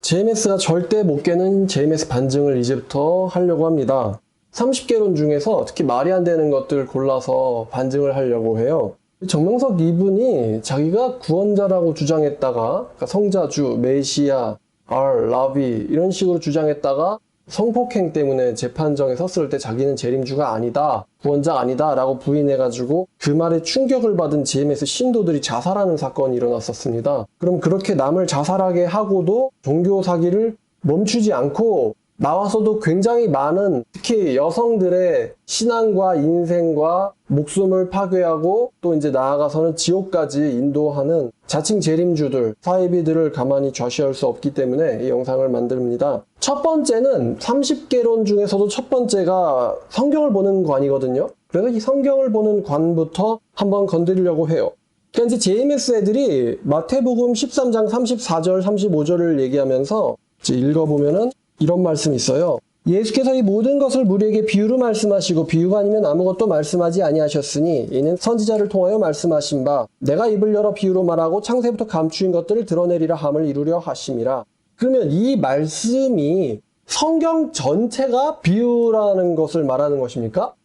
JMS가 절대 못 깨는 JMS 반증을 이제부터 하려고 합니다. 30개론 중에서 특히 말이 안 되는 것들 골라서 반증을 하려고 해요. 정명석 이분이 자기가 구원자라고 주장했다가 그러니까 성자주, 메시아, 라비 이런 식으로 주장했다가 성폭행 때문에 재판정에 섰을 때 자기는 재림주가 아니다, 구원자가 아니다 라고 부인해가지고 그 말에 충격을 받은 JMS 신도들이 자살하는 사건이 일어났었습니다. 그럼 그렇게 남을 자살하게 하고도 종교 사기를 멈추지 않고 나와서도 굉장히 많은 특히 여성들의 신앙과 인생과 목숨을 파괴하고 또 이제 나아가서는 지옥까지 인도하는 자칭 재림주들, 사이비들을 가만히 좌시할 수 없기 때문에 이 영상을 만듭니다. 첫 번째는 30개론 중에서도 첫 번째가 성경을 보는 관이거든요. 그래서 이 성경을 보는 관부터 한번 건드리려고 해요. 그러니까 이제 JMS 애들이 마태복음 13장 34절, 35절을 얘기하면서 이제 읽어보면은 이런 말씀이 있어요. 예수께서 이 모든 것을 무리에게 비유로 말씀하시고 비유가 아니면 아무것도 말씀하지 아니하셨으니 이는 선지자를 통하여 말씀하신 바 내가 입을 열어 비유로 말하고 창세부터 감추인 것들을 드러내리라 함을 이루려 하심이라. 그러면 이 말씀이 성경 전체가 비유라는 것을 말하는 것입니까?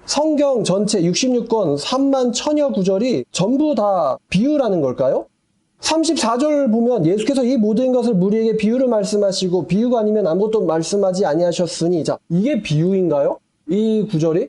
성경 전체 66권 3만 천여 구절이 전부 다 비유라는 걸까요? 34절 보면 예수께서 이 모든 것을 무리에게 비유를 말씀하시고 비유가 아니면 아무것도 말씀하지 아니하셨으니 자 이게 비유인가요? 이 구절이?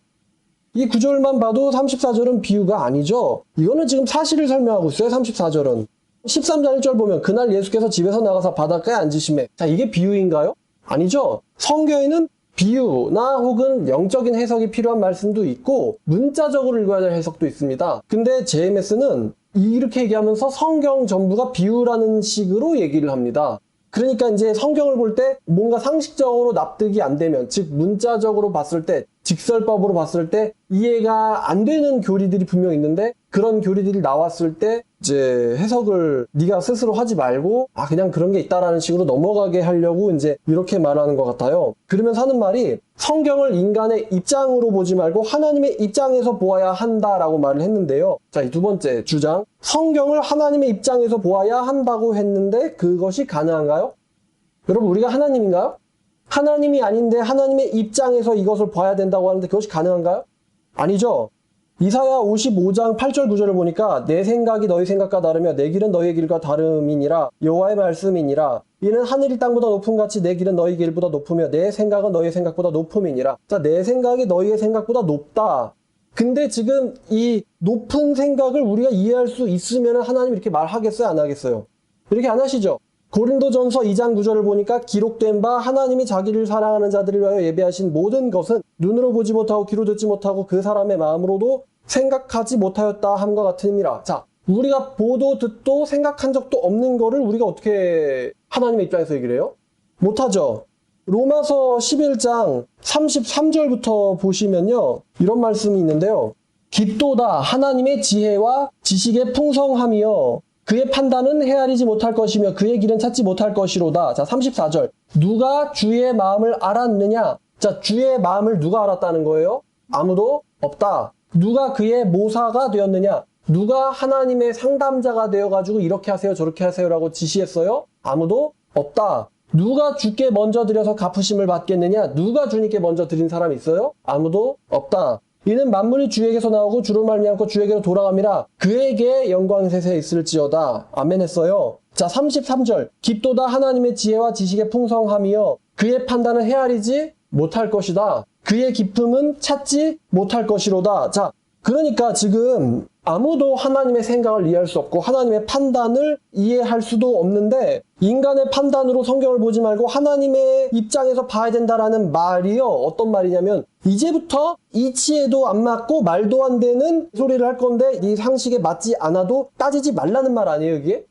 이 구절만 봐도 34절은 비유가 아니죠. 이거는 지금 사실을 설명하고 있어요. 34절은 13장 1절 보면 그날 예수께서 집에서 나가서 바닷가에 앉으시매 자 이게 비유인가요? 아니죠. 성경에는 비유나 혹은 영적인 해석이 필요한 말씀도 있고 문자적으로 읽어야 될 해석도 있습니다. 근데 JMS는 이렇게 얘기하면서 성경 전부가 비유라는 식으로 얘기를 합니다. 그러니까 이제 성경을 볼 때 뭔가 상식적으로 납득이 안 되면, 즉 문자적으로 봤을 때, 직설법으로 봤을 때 이해가 안 되는 교리들이 분명 있는데 그런 교리들이 나왔을 때 이제 해석을 네가 스스로 하지 말고 그냥 그런 게 있다라는 식으로 넘어가게 하려고 이제 이렇게 말하는 것 같아요. 그러면서 하는 말이 성경을 인간의 입장으로 보지 말고 하나님의 입장에서 보아야 한다라고 말을 했는데요. 자, 이 두 번째 주장. 성경을 하나님의 입장에서 보아야 한다고 했는데 그것이 가능한가요? 여러분 우리가 하나님인가요? 하나님이 아닌데 하나님의 입장에서 이것을 봐야 된다고 하는데 그것이 가능한가요? 아니죠. 이사야 55장 8절 9절을 보니까 내 생각이 너희 생각과 다르며 내 길은 너희의 길과 다름이니라 여호와의 말씀이니라 이는 하늘이 땅보다 높음 같이 내 길은 너희 길보다 높으며 내 생각은 너희의 생각보다 높음이니라. 자, 내 생각이 너희의 생각보다 높다. 근데 지금 이 높은 생각을 우리가 이해할 수 있으면 하나님 이렇게 말하겠어요? 안 하겠어요? 이렇게 안 하시죠? 고린도전서 2장 9절을 보니까 기록된 바 하나님이 자기를 사랑하는 자들을 위하여 예배하신 모든 것은 눈으로 보지 못하고 귀로 듣지 못하고 그 사람의 마음으로도 생각하지 못하였다 함과 같음이라. 자, 우리가 보도 듣도 생각한 적도 없는 거를 우리가 어떻게 하나님의 입장에서 얘기를 해요? 못하죠. 로마서 11장 33절부터 보시면요. 이런 말씀이 있는데요. 깊도다 하나님의 지혜와 지식의 풍성함이여 그의 판단은 헤아리지 못할 것이며 그의 길은 찾지 못할 것이로다. 자, 34절. 누가 주의 마음을 알았느냐? 자, 주의 마음을 누가 알았다는 거예요? 아무도 없다. 누가 그의 모사가 되었느냐? 누가 하나님의 상담자가 되어가지고 이렇게 하세요 저렇게 하세요라고 지시했어요? 아무도 없다. 누가 주께 먼저 드려서 갚으심을 받겠느냐? 누가 주님께 먼저 드린 사람이 있어요? 아무도 없다. 이는 만물이 주에게서 나오고 주로 말미암고 주에게로 돌아감이라 그에게 영광이 세세 있을지어다. 아멘 했어요. 자, 33절. 깊도다 하나님의 지혜와 지식의 풍성함이여 그의 판단은 헤아리지 못할 것이다. 그의 깊음은 찾지 못할 것이로다. 자, 그러니까 지금 아무도 하나님의 생각을 이해할 수 없고 하나님의 판단을 이해할 수도 없는데 인간의 판단으로 성경을 보지 말고 하나님의 입장에서 봐야 된다라는 말이요. 어떤 말이냐면 이제부터 이치에도 안 맞고 말도 안 되는 소리를 할 건데 네 상식에 맞지 않아도 따지지 말라는 말 아니에요 이게?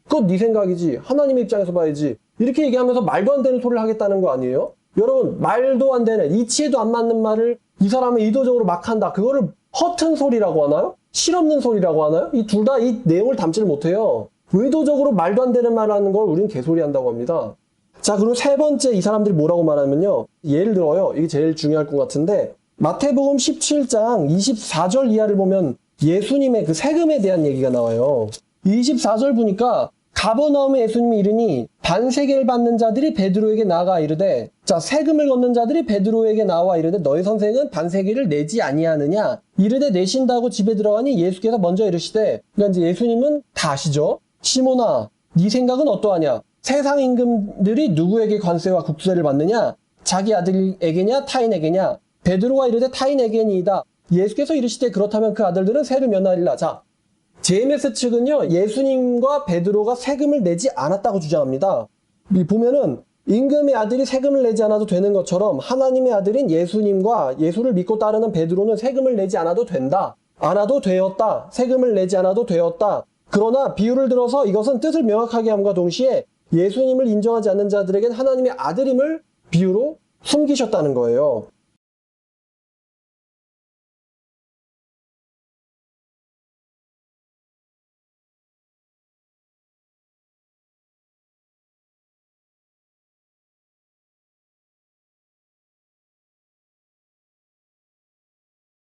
그건 네 생각이지. 하나님의 입장에서 봐야지. 이렇게 얘기하면서 말도 안 되는 소리를 하겠다는 거 아니에요? 여러분 말도 안 되는 이치에도 안 맞는 말을 이 사람은 의도적으로 막 한다. 그거를 허튼 소리라고 하나요? 실없는 소리라고 하나요? 이 둘 다 이 내용을 담지를 못해요. 의도적으로 말도 안 되는 말을 하는 걸 우리는 개소리 한다고 합니다. 자, 그리고 세 번째 이 사람들이 뭐라고 말하면요. 예를 들어요. 이게 제일 중요할 것 같은데 마태복음 17장 24절 이하를 보면 예수님의 그 세금에 대한 얘기가 나와요. 24절 보니까 가버나움에 예수님이 이르니 반세계를 받는 자들이 베드로에게 나아가 이르되, 자, 세금을 걷는 자들이 베드로에게 나와 이르되 너희 선생은 반세계를 내지 아니하느냐? 이르되 내신다고 집에 들어가니 예수께서 먼저 이르시되, 그러니까 이제 예수님은 다 아시죠? 시몬아, 네 생각은 어떠하냐? 세상 임금들이 누구에게 관세와 국세를 받느냐? 자기 아들에게냐 타인에게냐? 베드로가 이르되 타인에게니이다. 예수께서 이르시되 그렇다면 그 아들들은 세를 면하리라. 자, JMS 측은요, 예수님과 베드로가 세금을 내지 않았다고 주장합니다. 보면은 임금의 아들이 세금을 내지 않아도 되는 것처럼 하나님의 아들인 예수님과 예수를 믿고 따르는 베드로는 세금을 내지 않아도 된다. 않아도 되었다. 세금을 내지 않아도 되었다. 그러나 비유를 들어서 이것은 뜻을 명확하게 함과 동시에 예수님을 인정하지 않는 자들에겐 하나님의 아들임을 비유로 숨기셨다는 거예요.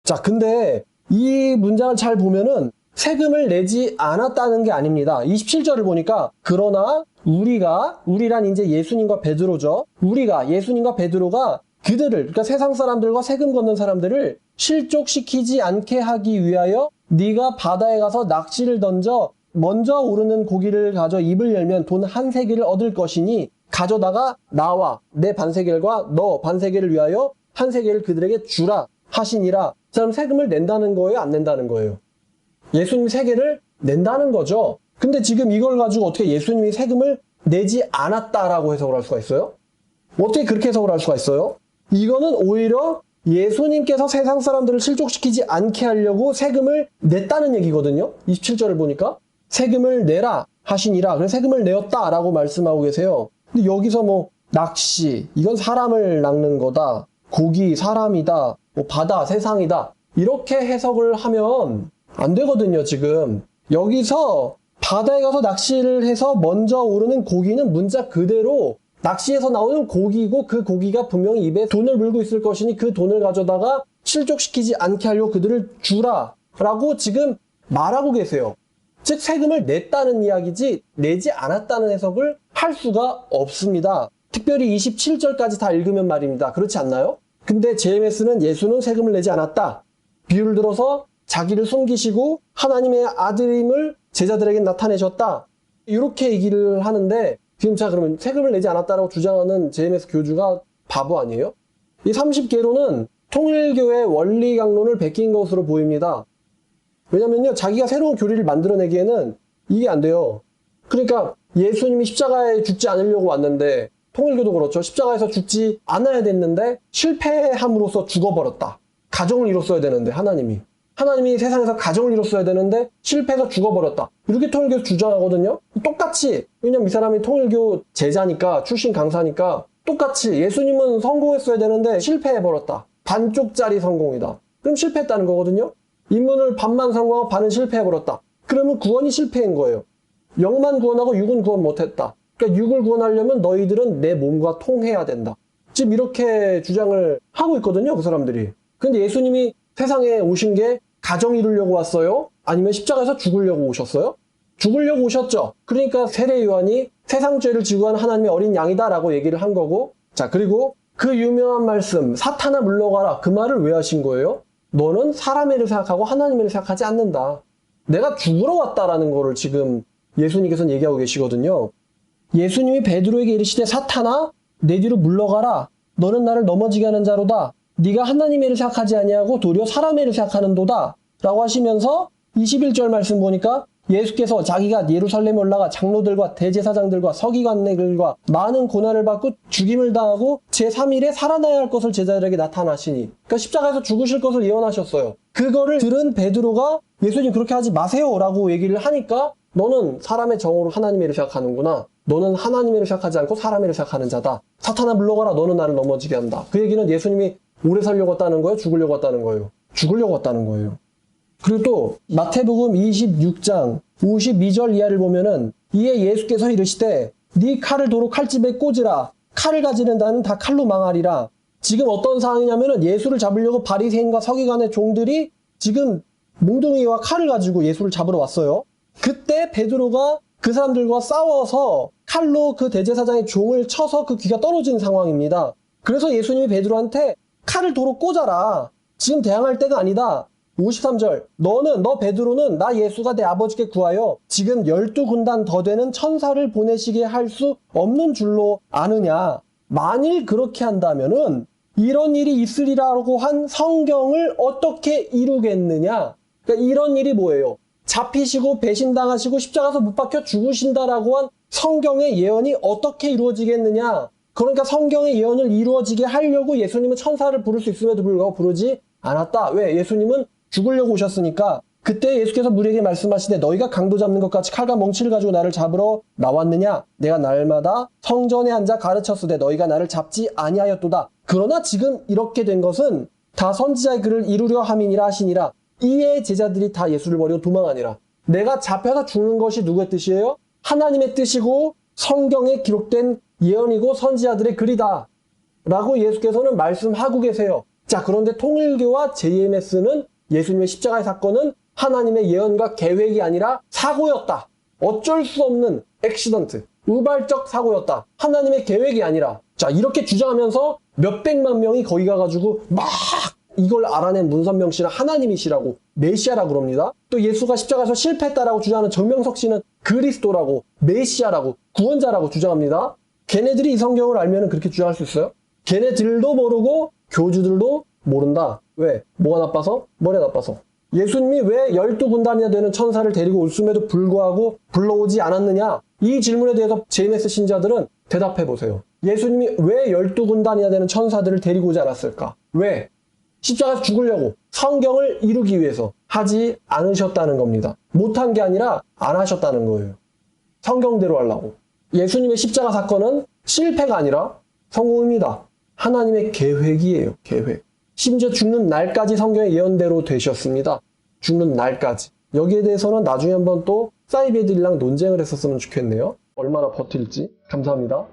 자, 근데 이 문장을 잘 보면은 세금을 내지 않았다는 게 아닙니다. 27절을 보니까 그러나 우리란 이제 예수님과 베드로죠. 우리가 예수님과 베드로가 그들을, 그러니까 세상 사람들과 세금 걷는 사람들을 실족시키지 않게 하기 위하여 네가 바다에 가서 낚시를 던져 먼저 오르는 고기를 가져 입을 열면 돈 한 세겔을 얻을 것이니 가져다가 나와 내 반세겔과 너 반세겔을 위하여 한 세겔을 그들에게 주라 하시니라. 그럼 세금을 낸다는 거예요? 안 낸다는 거예요? 예수님이 세금을 낸다는 거죠. 근데 지금 이걸 가지고 어떻게 예수님이 세금을 내지 않았다라고 해석을 할 수가 있어요? 어떻게 그렇게 해석을 할 수가 있어요? 이거는 오히려 예수님께서 세상 사람들을 실족시키지 않게 하려고 세금을 냈다는 얘기거든요. 27절을 보니까 세금을 내라 하시니라. 그래서 세금을 내었다라고 말씀하고 계세요. 근데 여기서 뭐 낚시, 이건 사람을 낚는 거다. 고기, 사람이다. 뭐 바다, 세상이다. 이렇게 해석을 하면 안 되거든요, 지금. 여기서 바다에 가서 낚시를 해서 먼저 오르는 고기는 문자 그대로 낚시에서 나오는 고기고 그 고기가 분명히 입에 돈을 물고 있을 것이니 그 돈을 가져다가 실족시키지 않게 하려고 그들을 주라 라고 지금 말하고 계세요. 즉 세금을 냈다는 이야기지 내지 않았다는 해석을 할 수가 없습니다. 특별히 27절까지 다 읽으면 말입니다. 그렇지 않나요? 근데 JMS는 예수는 세금을 내지 않았다. 비유를 들어서 자기를 숨기시고 하나님의 아들임을 제자들에게 나타내셨다. 이렇게 얘기를 하는데 지금 자 그러면 세금을 내지 않았다라고 주장하는 JMS 교주가 바보 아니에요? 이 30계로는 통일교의 원리 강론을 베낀 것으로 보입니다. 왜냐면요, 자기가 새로운 교리를 만들어내기에는 이게 안 돼요. 그러니까 예수님이 십자가에 죽지 않으려고 왔는데 통일교도 그렇죠. 십자가에서 죽지 않아야 됐는데 실패함으로써 죽어버렸다. 가정을 이뤘어야 되는데 하나님이 세상에서 가정을 이뤘어야 되는데 실패해서 죽어버렸다. 이렇게 통일교에서 주장하거든요. 똑같이, 왜냐면 이 사람이 통일교 제자니까, 출신 강사니까 똑같이 예수님은 성공했어야 되는데 실패해버렸다. 반쪽짜리 성공이다. 그럼 실패했다는 거거든요. 인문을 반만 성공하고 반은 실패해버렸다. 그러면 구원이 실패인 거예요. 영만 구원하고 육은 구원 못했다. 그러니까 육을 구원하려면 너희들은 내 몸과 통해야 된다. 지금 이렇게 주장을 하고 있거든요, 그 사람들이. 근데 예수님이 세상에 오신 게 가정 이루려고 왔어요? 아니면 십자가에서 죽으려고 오셨어요? 죽으려고 오셨죠. 그러니까 세례 요한이 세상 죄를 지고 간 하나님의 어린 양이다라고 얘기를 한 거고, 자, 그리고 그 유명한 말씀, 사탄아 물러가라. 그 말을 왜 하신 거예요? 너는 사람의 일을 생각하고 하나님의 일을 생각하지 않는다. 내가 죽으러 왔다라는 거를 지금 예수님께서는 얘기하고 계시거든요. 예수님이 베드로에게 이르시되 사탄아 내 뒤로 물러가라. 너는 나를 넘어지게 하는 자로다. 네가 하나님의 일을 생각하지 아니하고 도리어 사람의 일을 생각하는도다. 라고 하시면서 21절 말씀 보니까 예수께서 자기가 예루살렘에 올라가 장로들과 대제사장들과 서기관들과 많은 고난을 받고 죽임을 당하고 제3일에 살아나야 할 것을 제자들에게 나타나시니, 그러니까 십자가에서 죽으실 것을 예언하셨어요. 그거를 들은 베드로가 예수님 그렇게 하지 마세요 라고 얘기를 하니까 너는 사람의 정으로 하나님의 일을 생각하는구나. 너는 하나님의 일을 생각하지 않고 사람의 일을 생각하는 자다. 사탄아 물러가라. 너는 나를 넘어지게 한다. 그 얘기는 예수님이 오래 살려고 왔다는 거예요? 죽으려고 왔다는 거예요? 죽으려고 왔다는 거예요. 그리고 또 마태복음 26장 52절 이하를 보면은 이에 예수께서 이르시되 네 칼을 도로 칼집에 꽂으라. 칼을 가지는 자는 다 칼로 망하리라. 지금 어떤 상황이냐면은 예수를 잡으려고 바리새인과 서기관의 종들이 지금 몽둥이와 칼을 가지고 예수를 잡으러 왔어요. 그때 베드로가 그 사람들과 싸워서 칼로 그 대제사장의 종을 쳐서 그 귀가 떨어진 상황입니다. 그래서 예수님이 베드로한테 칼을 도로 꽂아라. 지금 대항할 때가 아니다. 53절 너 베드로는 나 예수가 내 아버지께 구하여 지금 12군단 더 되는 천사를 보내시게 할 수 없는 줄로 아느냐. 만일 그렇게 한다면은 이런 일이 있으리라고 한 성경을 어떻게 이루겠느냐. 그러니까 이런 일이 뭐예요? 잡히시고 배신당하시고 십자가에서 못 박혀 죽으신다라고 한 성경의 예언이 어떻게 이루어지겠느냐. 그러니까 성경의 예언을 이루어지게 하려고 예수님은 천사를 부를 수 있음에도 불구하고 부르지 않았다. 왜? 예수님은 죽으려고 오셨으니까. 그때 예수께서 무리에게 말씀하시되 너희가 강도 잡는 것 같이 칼과 멍치를 가지고 나를 잡으러 나왔느냐? 내가 날마다 성전에 앉아 가르쳤으되 너희가 나를 잡지 아니하였도다. 그러나 지금 이렇게 된 것은 다 선지자의 글을 이루려 함이니라 하시니라. 이에 제자들이 다 예수를 버리고 도망하니라. 내가 잡혀서 죽는 것이 누구의 뜻이에요? 하나님의 뜻이고 성경에 기록된 예언이고 선지자들의 글이다. 라고 예수께서는 말씀하고 계세요. 자, 그런데 통일교와 JMS는 예수님의 십자가의 사건은 하나님의 예언과 계획이 아니라 사고였다. 어쩔 수 없는 액시던트, 우발적 사고였다. 하나님의 계획이 아니라. 자, 이렇게 주장하면서 몇백만 명이 거기 가가지고 막 이걸 알아낸 문선명 씨는 하나님이시라고 메시아라고 그럽니다. 또 예수가 십자가에서 실패했다라고 주장하는 정명석 씨는 그리스도라고 메시아라고 구원자라고 주장합니다. 걔네들이 이 성경을 알면 그렇게 주장할 수 있어요? 걔네들도 모르고 교주들도 모른다. 왜? 뭐가 나빠서? 머리가 나빠서. 예수님이 왜 12군단이나 되는 천사를 데리고 올음에도 불구하고 불러오지 않았느냐? 이 질문에 대해서 JMS 신자들은 대답해 보세요. 예수님이 왜 12군단이나 되는 천사들을 데리고 오지 않았을까? 왜? 십자가에서 죽으려고 성경을 이루기 위해서 하지 않으셨다는 겁니다. 못한 게 아니라 안 하셨다는 거예요. 성경대로 하려고. 예수님의 십자가 사건은 실패가 아니라 성공입니다. 하나님의 계획이에요. 계획. 심지어 죽는 날까지 성경의 예언대로 되셨습니다. 죽는 날까지. 여기에 대해서는 나중에 한번 또 사이비애들이랑 논쟁을 했었으면 좋겠네요. 얼마나 버틸지. 감사합니다.